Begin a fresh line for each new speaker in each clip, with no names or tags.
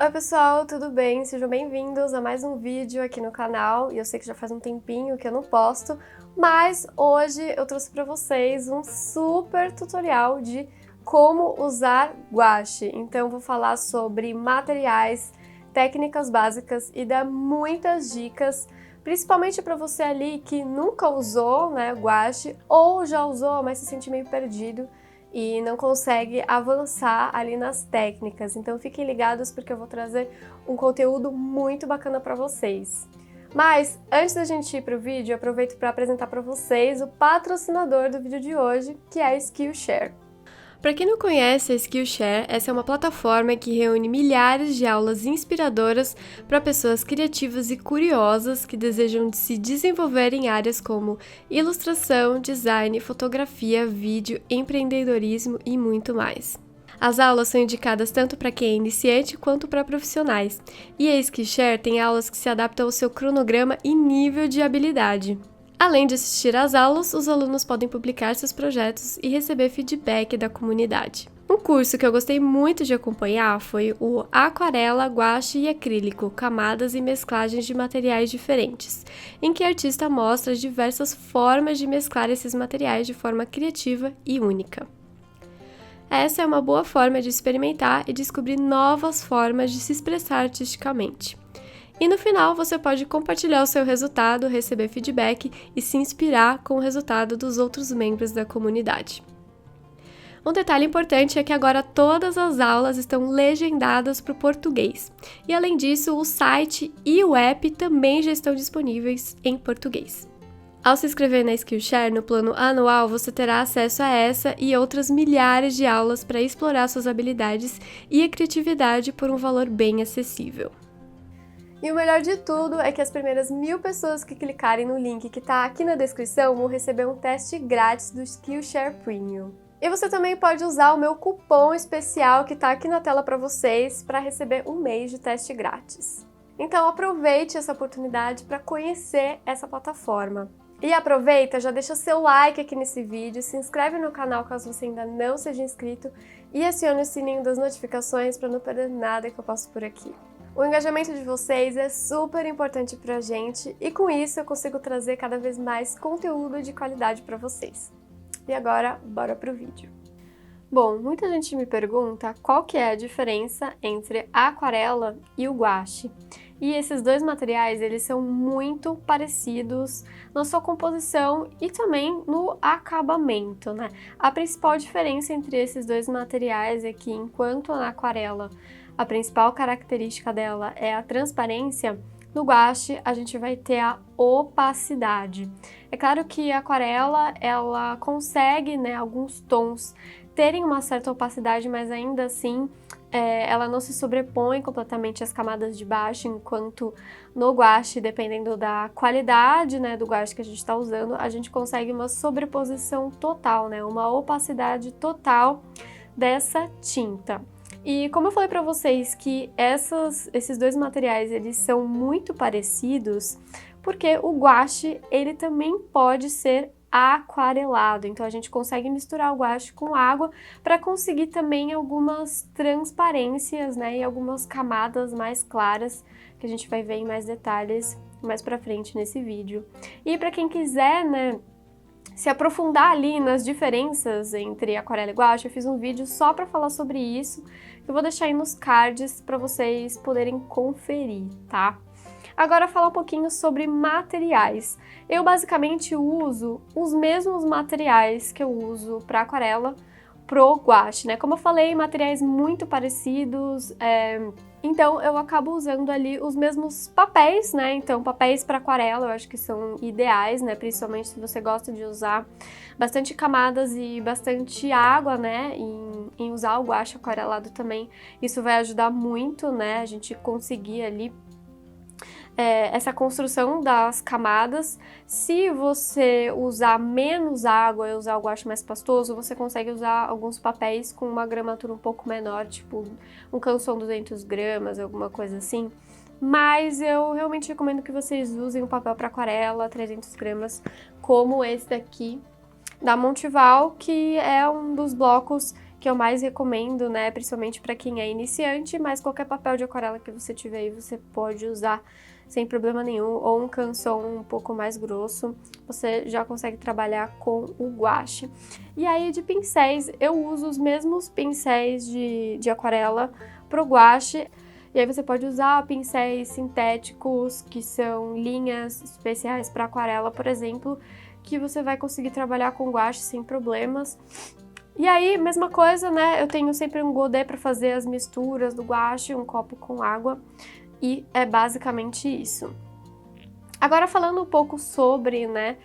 Oi pessoal, tudo bem? Sejam bem-vindos a mais um vídeo aqui no canal. E eu sei que já faz um tempinho que eu não posto, mas hoje eu trouxe para vocês um super tutorial de como usar guache. Então eu vou falar sobre materiais, técnicas básicas e dar muitas dicas, principalmente para você ali que nunca usou, né, guache, ou já usou, mas se sente meio perdido e não consegue avançar ali nas técnicas. Então fiquem ligados porque eu vou trazer um conteúdo muito bacana para vocês. Mas antes da gente ir para o vídeo, eu aproveito para apresentar para vocês o patrocinador do vídeo de hoje, que é a Skillshare. Para quem não conhece a Skillshare, essa é uma plataforma que reúne milhares de aulas inspiradoras para pessoas criativas e curiosas que desejam se desenvolver em áreas como ilustração, design, fotografia, vídeo, empreendedorismo e muito mais. As aulas são indicadas tanto para quem é iniciante quanto para profissionais, e a Skillshare tem aulas que se adaptam ao seu cronograma e nível de habilidade. Além de assistir às aulas, os alunos podem publicar seus projetos e receber feedback da comunidade. Um curso que eu gostei muito de acompanhar foi o Aquarela, Guache e Acrílico, Camadas e Mesclagens de Materiais Diferentes, em que o artista mostra diversas formas de mesclar esses materiais de forma criativa e única. Essa é uma boa forma de experimentar e descobrir novas formas de se expressar artisticamente. E no final você pode compartilhar o seu resultado, receber feedback e se inspirar com o resultado dos outros membros da comunidade. Um detalhe importante é que agora todas as aulas estão legendadas para o português. E além disso, o site e o app também já estão disponíveis em português. Ao se inscrever na Skillshare no plano anual, você terá acesso a essa e outras milhares de aulas para explorar suas habilidades e a criatividade por um valor bem acessível. E o melhor de tudo é que as primeiras 1000 pessoas que clicarem no link que está aqui na descrição vão receber um teste grátis do Skillshare Premium. E você também pode usar o meu cupom especial que está aqui na tela para vocês para receber um mês de teste grátis. Então aproveite essa oportunidade para conhecer essa plataforma. E aproveita, já deixa seu like aqui nesse vídeo, se inscreve no canal caso você ainda não seja inscrito e acione o sininho das notificações para não perder nada que eu passo por aqui. O engajamento de vocês é super importante pra gente e com isso eu consigo trazer cada vez mais conteúdo de qualidade para vocês. E agora, bora pro vídeo. Bom, muita gente me pergunta qual que é a diferença entre a aquarela e o guache. E esses dois materiais, eles são muito parecidos na sua composição e também no acabamento, né? A principal diferença entre esses dois materiais é que enquanto na aquarela a principal característica dela é a transparência, no guache a gente vai ter a opacidade. É claro que a aquarela, ela consegue, né, alguns tons terem uma certa opacidade, mas ainda assim ela não se sobrepõe completamente às camadas de baixo, enquanto no guache, dependendo da qualidade, né, do guache que a gente está usando, a gente consegue uma sobreposição total, né, uma opacidade total dessa tinta. E como eu falei para vocês que esses dois materiais eles são muito parecidos, porque o guache ele também pode ser aquarelado, então a gente consegue misturar o guache com água para conseguir também algumas transparências, né, e algumas camadas mais claras que a gente vai ver em mais detalhes mais para frente nesse vídeo. E para quem quiser, né, se aprofundar ali nas diferenças entre aquarela e guache, eu fiz um vídeo só para falar sobre isso, que eu vou deixar aí nos cards para vocês poderem conferir, tá? Agora falar um pouquinho sobre materiais. Eu basicamente uso os mesmos materiais que eu uso para aquarela pro guache, né? Como eu falei, materiais muito parecidos, então eu acabo usando ali os mesmos papéis, né? Então papéis para aquarela eu acho que são ideais, né? Principalmente se você gosta de usar bastante camadas e bastante água, né? Em usar o guache aquarelado também, isso vai ajudar muito, né? A gente conseguir ali essa construção das camadas. Se você usar menos água e usar o guache mais pastoso, você consegue usar alguns papéis com uma gramatura um pouco menor, tipo um Canson 200 gramas, alguma coisa assim. Mas eu realmente recomendo que vocês usem um papel para aquarela, 300 gramas, como esse daqui da Montival, que é um dos blocos que eu mais recomendo, né, principalmente para quem é iniciante, mas qualquer papel de aquarela que você tiver aí, você pode usar sem problema nenhum, ou um canson um pouco mais grosso, você já consegue trabalhar com o guache. E aí de pincéis, eu uso os mesmos pincéis de aquarela pro guache, e aí você pode usar pincéis sintéticos, que são linhas especiais para aquarela, por exemplo, que você vai conseguir trabalhar com guache sem problemas. E aí, mesma coisa, né, eu tenho sempre um godê para fazer as misturas do guache, um copo com água, e é basicamente isso. Agora falando um pouco sobre, né,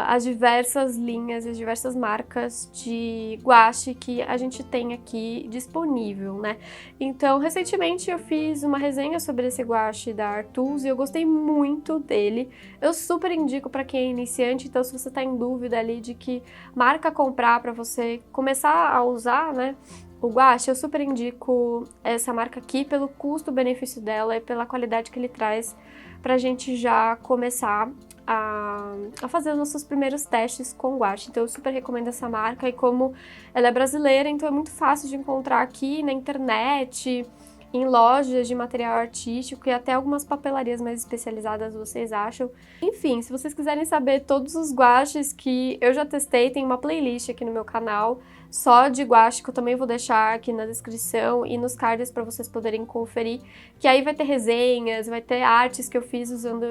as diversas linhas e as diversas marcas de guache que a gente tem aqui disponível, né? Então, recentemente eu fiz uma resenha sobre esse guache da Artus e eu gostei muito dele. Eu super indico para quem é iniciante, então se você tá em dúvida ali de que marca comprar para você começar a usar, né, o guache, eu super indico essa marca aqui pelo custo-benefício dela e pela qualidade que ele traz pra gente já começar a fazer os nossos primeiros testes com guache. Então eu super recomendo essa marca, e como ela é brasileira, então é muito fácil de encontrar aqui na internet, em lojas de material artístico e até algumas papelarias mais especializadas vocês acham. Enfim, se vocês quiserem saber todos os guaches que eu já testei, tem uma playlist aqui no meu canal só de guache, que eu também vou deixar aqui na descrição e nos cards para vocês poderem conferir, que aí vai ter resenhas, vai ter artes que eu fiz usando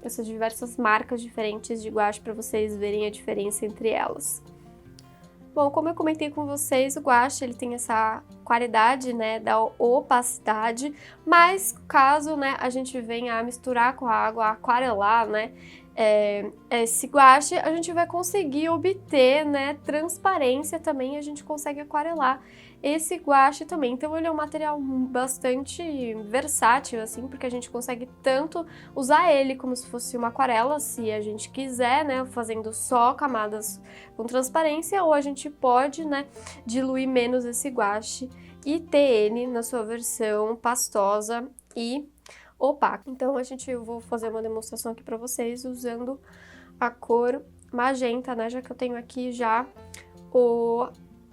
essas diversas marcas diferentes de guache para vocês verem a diferença entre elas. Bom, como eu comentei com vocês, o guache ele tem essa qualidade, né, da opacidade, mas caso, né, a gente venha a misturar com a água, a aquarelar, né, esse guache, a gente vai conseguir obter, né, transparência também, a gente consegue aquarelar esse guache também. Então ele é um material bastante versátil, assim, porque a gente consegue tanto usar ele como se fosse uma aquarela, se a gente quiser, né, fazendo só camadas com transparência, ou a gente pode, né, diluir menos esse guache e ter ele na sua versão pastosa e opaca. Então eu vou fazer uma demonstração aqui para vocês usando a cor magenta, né, já que eu tenho aqui já o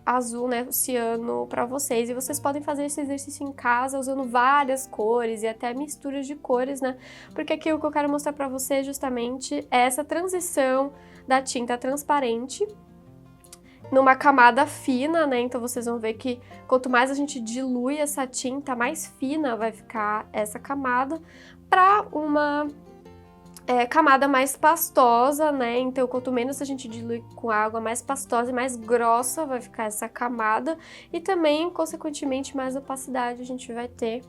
azul, né, o ciano para vocês, e vocês podem fazer esse exercício em casa usando várias cores e até misturas de cores, né, porque aqui o que eu quero mostrar para vocês justamente é essa transição da tinta transparente numa camada fina, né, então vocês vão ver que quanto mais a gente dilui essa tinta, mais fina vai ficar essa camada, para uma camada mais pastosa, né, então quanto menos a gente dilui com água, mais pastosa e mais grossa vai ficar essa camada, e também, consequentemente, mais opacidade a gente vai ter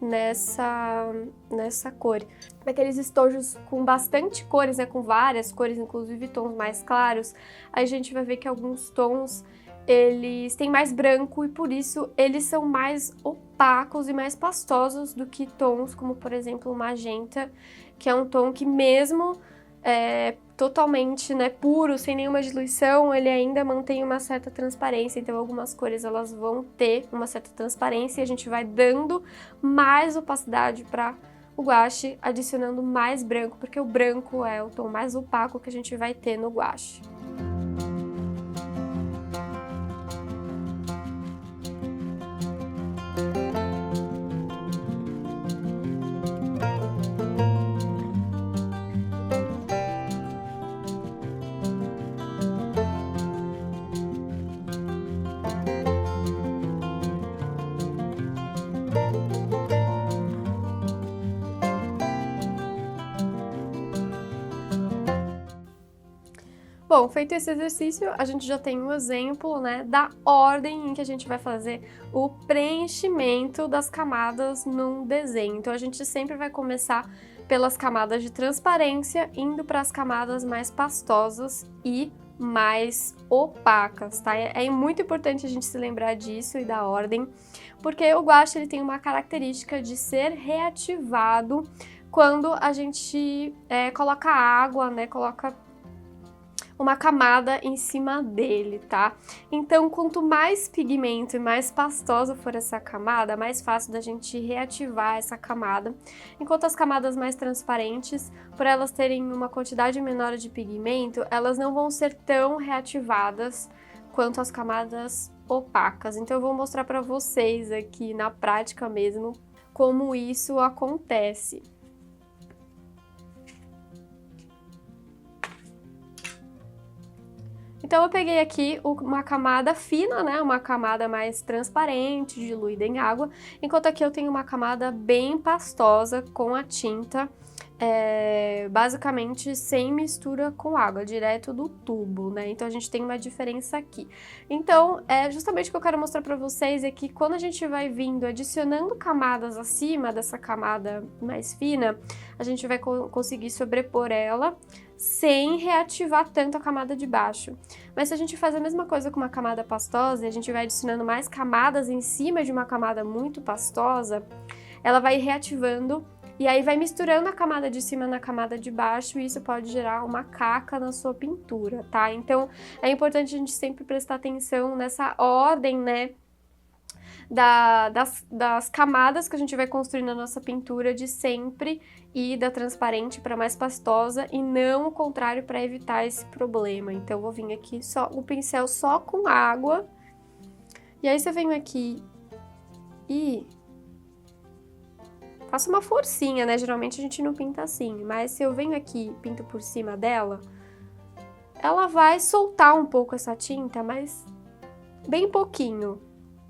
nessa cor. Aqueles estojos com bastante cores, né, com várias cores, inclusive tons mais claros, a gente vai ver que alguns tons eles têm mais branco e por isso eles são mais opacos e mais pastosos do que tons como, por exemplo, o magenta, que é um tom que mesmo totalmente, né, puro, sem nenhuma diluição, ele ainda mantém uma certa transparência. Então algumas cores elas vão ter uma certa transparência e a gente vai dando mais opacidade para o guache, adicionando mais branco, porque o branco é o tom mais opaco que a gente vai ter no guache. Bom, feito esse exercício, a gente já tem um exemplo, né, da ordem em que a gente vai fazer o preenchimento das camadas num desenho. Então a gente sempre vai começar pelas camadas de transparência, indo para as camadas mais pastosas e mais opacas, tá? É muito importante a gente se lembrar disso e da ordem, porque o guache ele tem uma característica de ser reativado quando a gente coloca água, né, coloca uma camada em cima dele, tá? Então, quanto mais pigmento e mais pastosa for essa camada, mais fácil da gente reativar essa camada. Enquanto as camadas mais transparentes, por elas terem uma quantidade menor de pigmento, elas não vão ser tão reativadas quanto as camadas opacas. Então eu vou mostrar para vocês aqui na prática mesmo como isso acontece. Então eu peguei aqui uma camada fina, né, uma camada mais transparente, diluída em água, enquanto aqui eu tenho uma camada bem pastosa com a tinta, basicamente sem mistura com água, direto do tubo, né, então a gente tem uma diferença aqui. Então, justamente o que eu quero mostrar pra vocês é que quando a gente vai vindo adicionando camadas acima dessa camada mais fina, a gente vai conseguir sobrepor ela, sem reativar tanto a camada de baixo. Mas se a gente faz a mesma coisa com uma camada pastosa e a gente vai adicionando mais camadas em cima de uma camada muito pastosa, ela vai reativando e aí vai misturando a camada de cima na camada de baixo e isso pode gerar uma caca na sua pintura, tá? Então é importante a gente sempre prestar atenção nessa ordem, né? Das camadas que a gente vai construir na nossa pintura, de sempre ir da transparente para mais pastosa e não o contrário, para evitar esse problema. Então eu vou vir aqui o pincel só com água, e aí você vem aqui e faço uma forcinha, né? Geralmente a gente não pinta assim, mas se eu venho aqui e pinto por cima dela, ela vai soltar um pouco essa tinta, mas bem pouquinho,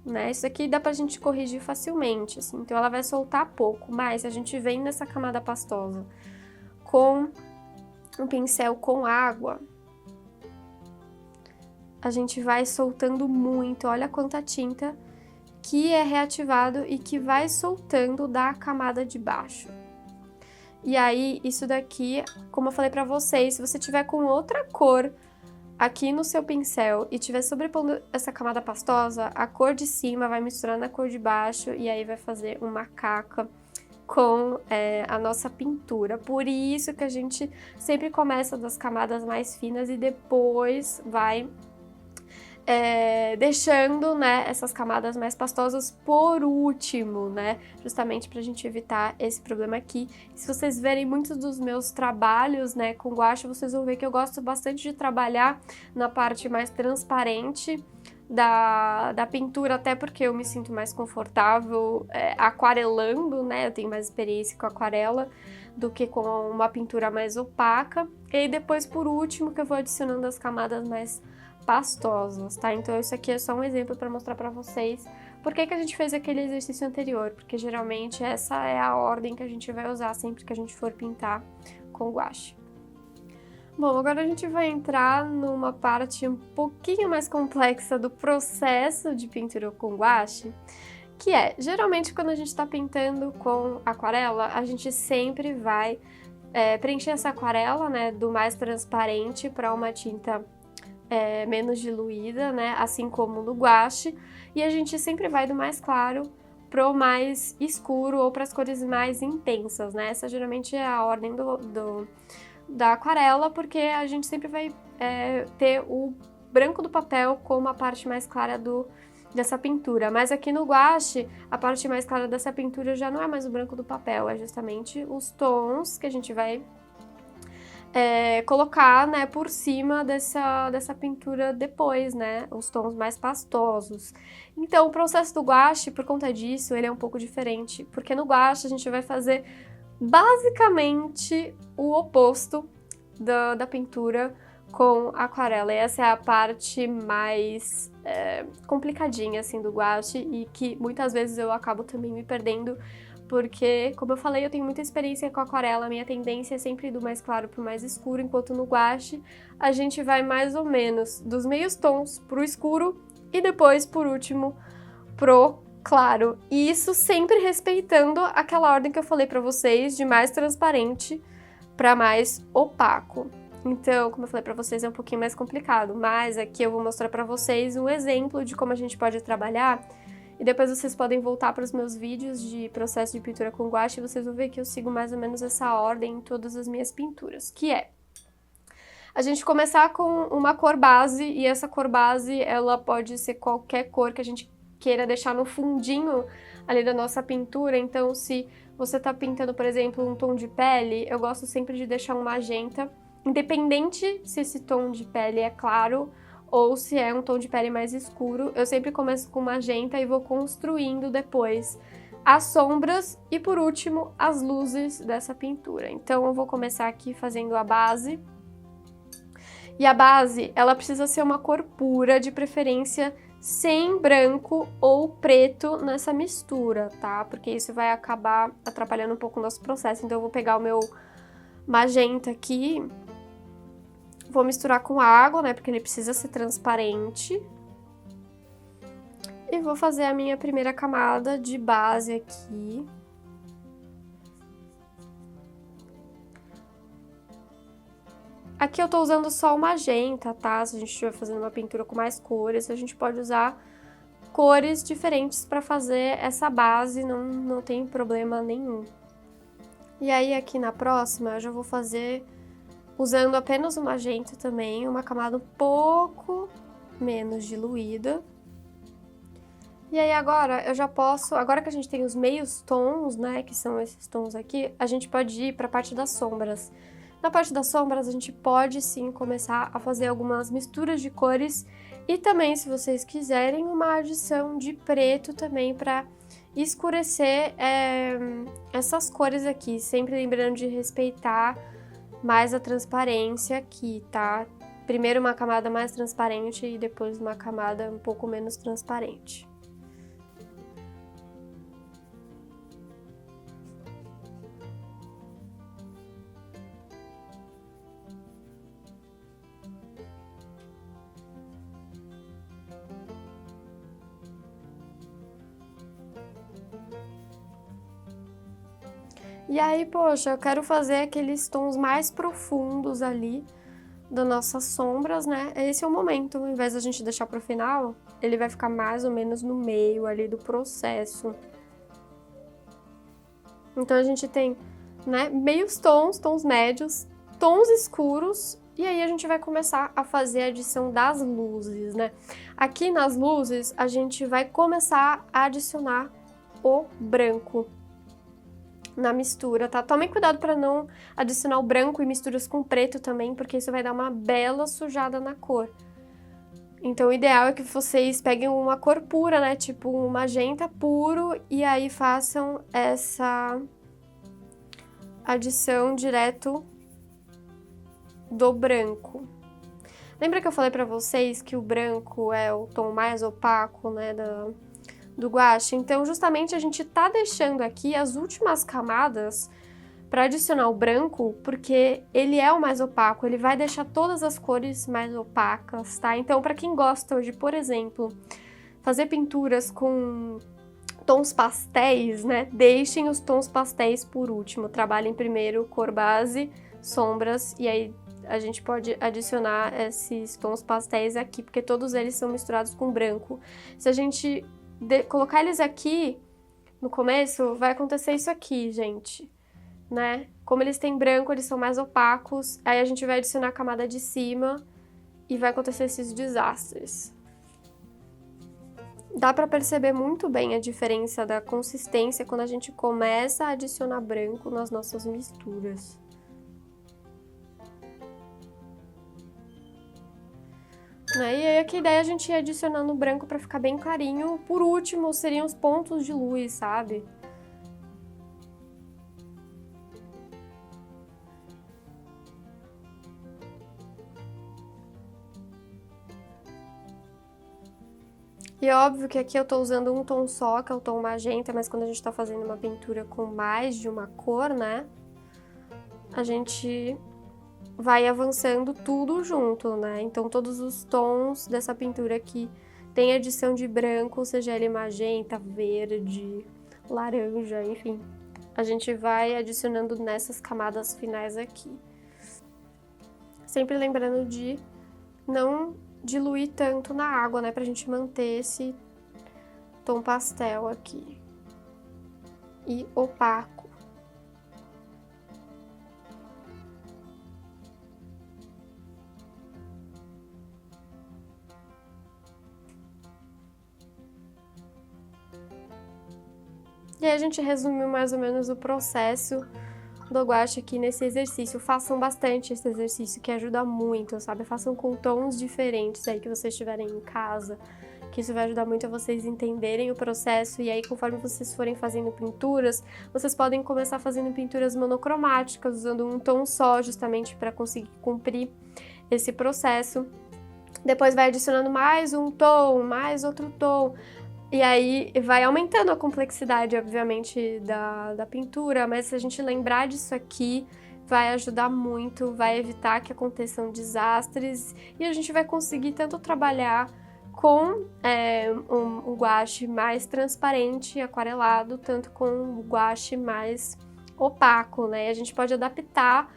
né? Isso aqui dá pra gente corrigir facilmente, assim, então ela vai soltar pouco, mas se a gente vem nessa camada pastosa com um pincel com água, a gente vai soltando muito, olha quanta tinta que é reativado e que vai soltando da camada de baixo. E aí, isso daqui, como eu falei pra vocês, se você tiver com outra cor aqui no seu pincel e estiver sobrepondo essa camada pastosa, a cor de cima vai misturar na cor de baixo e aí vai fazer uma caca com a nossa pintura. Por isso que a gente sempre começa das camadas mais finas e depois vai deixando, né, essas camadas mais pastosas por último, né, justamente pra gente evitar esse problema aqui. Se vocês verem muitos dos meus trabalhos, né, com guache, vocês vão ver que eu gosto bastante de trabalhar na parte mais transparente da pintura, até porque eu me sinto mais confortável aquarelando, né, eu tenho mais experiência com aquarela do que com uma pintura mais opaca. E aí depois, por último, que eu vou adicionando as camadas mais pastosas, tá? Então isso aqui é só um exemplo para mostrar para vocês por que a gente fez aquele exercício anterior, porque geralmente essa é a ordem que a gente vai usar sempre que a gente for pintar com guache. Bom, agora a gente vai entrar numa parte um pouquinho mais complexa do processo de pintura com guache, que geralmente quando a gente está pintando com aquarela, a gente sempre vai preencher essa aquarela, né, do mais transparente para uma tinta menos diluída, né, assim como no guache, e a gente sempre vai do mais claro pro mais escuro ou para as cores mais intensas, né, essa geralmente é a ordem da aquarela, porque a gente sempre vai ter o branco do papel como a parte mais clara dessa pintura, mas aqui no guache, a parte mais clara dessa pintura já não é mais o branco do papel, é justamente os tons que a gente vai colocar, né, por cima dessa pintura depois, né, os tons mais pastosos. Então, o processo do guache, por conta disso, ele é um pouco diferente, porque no guache a gente vai fazer basicamente o oposto da pintura com aquarela, e essa é a parte mais complicadinha, assim, do guache, e que muitas vezes eu acabo também me perdendo, porque, como eu falei, eu tenho muita experiência com aquarela, a minha tendência é sempre ir do mais claro pro mais escuro, enquanto no guache a gente vai mais ou menos dos meios tons pro escuro e depois, por último, pro claro. E isso sempre respeitando aquela ordem que eu falei pra vocês, de mais transparente para mais opaco. Então, como eu falei pra vocês, é um pouquinho mais complicado, mas aqui eu vou mostrar pra vocês um exemplo de como a gente pode trabalhar. E depois vocês podem voltar para os meus vídeos de processo de pintura com guache e vocês vão ver que eu sigo mais ou menos essa ordem em todas as minhas pinturas, que é a gente começar com uma cor base, e essa cor base ela pode ser qualquer cor que a gente queira deixar no fundinho ali da nossa pintura. Então, se você tá pintando, por exemplo, um tom de pele, eu gosto sempre de deixar um magenta, independente se esse tom de pele é claro ou se é um tom de pele mais escuro. Eu sempre começo com magenta e vou construindo depois as sombras e, por último, as luzes dessa pintura. Então, eu vou começar aqui fazendo a base. E a base, ela precisa ser uma cor pura, de preferência sem branco ou preto nessa mistura, tá? Porque isso vai acabar atrapalhando um pouco o nosso processo. Então, eu vou pegar o meu magenta aqui, vou misturar com água, né? Porque ele precisa ser transparente. E vou fazer a minha primeira camada de base aqui. Aqui eu tô usando só o magenta, tá? Se a gente estiver fazendo uma pintura com mais cores, a gente pode usar cores diferentes para fazer essa base, não tem problema nenhum. E aí aqui na próxima eu já vou fazer, usando apenas o magenta também, uma camada um pouco menos diluída. E aí agora eu já posso, agora que a gente tem os meios tons, né, que são esses tons aqui, a gente pode ir para a parte das sombras. Na parte das sombras, a gente pode sim começar a fazer algumas misturas de cores e também, se vocês quiserem, uma adição de preto também para escurecer essas cores aqui, sempre lembrando de respeitar mais a transparência aqui, tá? Primeiro uma camada mais transparente e depois uma camada um pouco menos transparente. E aí, poxa, eu quero fazer aqueles tons mais profundos ali das nossas sombras, né? Esse é o momento, ao invés da gente deixar pro final, ele vai ficar mais ou menos no meio ali do processo. Então a gente tem, né, meios tons, tons médios, tons escuros, e aí a gente vai começar a fazer a adição das luzes, né? Aqui nas luzes, a gente vai começar a adicionar o branco na mistura, tá? Tomem cuidado para não adicionar o branco e misturas com preto também, porque isso vai dar uma bela sujada na cor. Então, o ideal é que vocês peguem uma cor pura, né? Tipo um magenta puro, e aí façam essa adição direto do branco. Lembra que eu falei pra vocês que o branco é o tom mais opaco, né, do guache? Então, justamente a gente tá deixando aqui as últimas camadas para adicionar o branco, porque ele é o mais opaco, ele vai deixar todas as cores mais opacas, tá? Então, para quem gosta de, por exemplo, fazer pinturas com tons pastéis, né? Deixem os tons pastéis por último. Trabalhem primeiro cor base, sombras, e aí a gente pode adicionar esses tons pastéis aqui, porque todos eles são misturados com branco. Se a gente colocar eles aqui no começo, vai acontecer isso aqui, gente, né? Como eles têm branco, eles são mais opacos, aí a gente vai adicionar a camada de cima e vai acontecer esses desastres. Dá pra perceber muito bem a diferença da consistência quando a gente começa a adicionar branco nas nossas misturas. E aí aqui a ideia é a gente ir adicionando branco pra ficar bem clarinho. Por último, seriam os pontos de luz, sabe? E é óbvio que aqui eu tô usando um tom só, que é o tom magenta, mas quando a gente tá fazendo uma pintura com mais de uma cor, né? A gente vai avançando tudo junto, né? Então todos os tons dessa pintura aqui tem adição de branco, seja ele magenta, verde, laranja, enfim. A gente vai adicionando nessas camadas finais aqui. Sempre lembrando de não diluir tanto na água, né? Pra gente manter esse tom pastel aqui. E opaco. E aí a gente resumiu mais ou menos o processo do gouache aqui nesse exercício. Façam bastante esse exercício, que ajuda muito, sabe? Façam com tons diferentes aí que vocês tiverem em casa, que isso vai ajudar muito a vocês entenderem o processo. E aí, conforme vocês forem fazendo pinturas, vocês podem começar fazendo pinturas monocromáticas, usando um tom só, justamente para conseguir cumprir esse processo. Depois vai adicionando mais um tom, mais outro tom, e aí vai aumentando a complexidade, obviamente, da pintura, mas se a gente lembrar disso aqui, vai ajudar muito, vai evitar que aconteçam desastres, e a gente vai conseguir tanto trabalhar com um gouache mais transparente, aquarelado, tanto com um gouache mais opaco, né? A gente pode adaptar,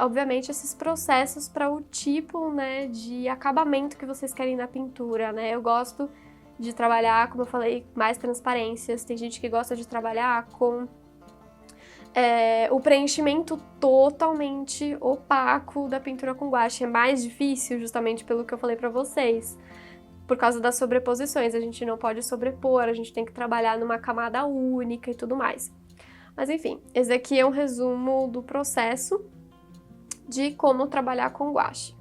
obviamente, esses processos para o tipo, né, de acabamento que vocês querem na pintura, né? Eu gosto de trabalhar, como eu falei, mais transparências. Tem gente que gosta de trabalhar com o preenchimento totalmente opaco da pintura com gouache. É mais difícil, justamente pelo que eu falei pra vocês, por causa das sobreposições. A gente não pode sobrepor, a gente tem que trabalhar numa camada única e tudo mais. Mas enfim, esse aqui é um resumo do processo de como trabalhar com gouache.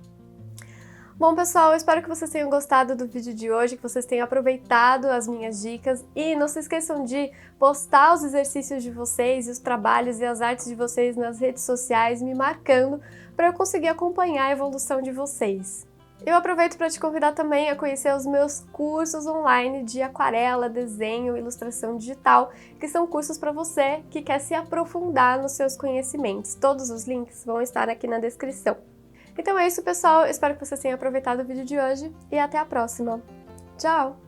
Bom, pessoal, eu espero que vocês tenham gostado do vídeo de hoje, que vocês tenham aproveitado as minhas dicas, e não se esqueçam de postar os exercícios de vocês, os trabalhos e as artes de vocês nas redes sociais, me marcando, para eu conseguir acompanhar a evolução de vocês. Eu aproveito para te convidar também a conhecer os meus cursos online de aquarela, desenho e ilustração digital, que são cursos para você que quer se aprofundar nos seus conhecimentos. Todos os links vão estar aqui na descrição. Então é isso, pessoal. Espero que vocês tenham aproveitado o vídeo de hoje e até a próxima. Tchau!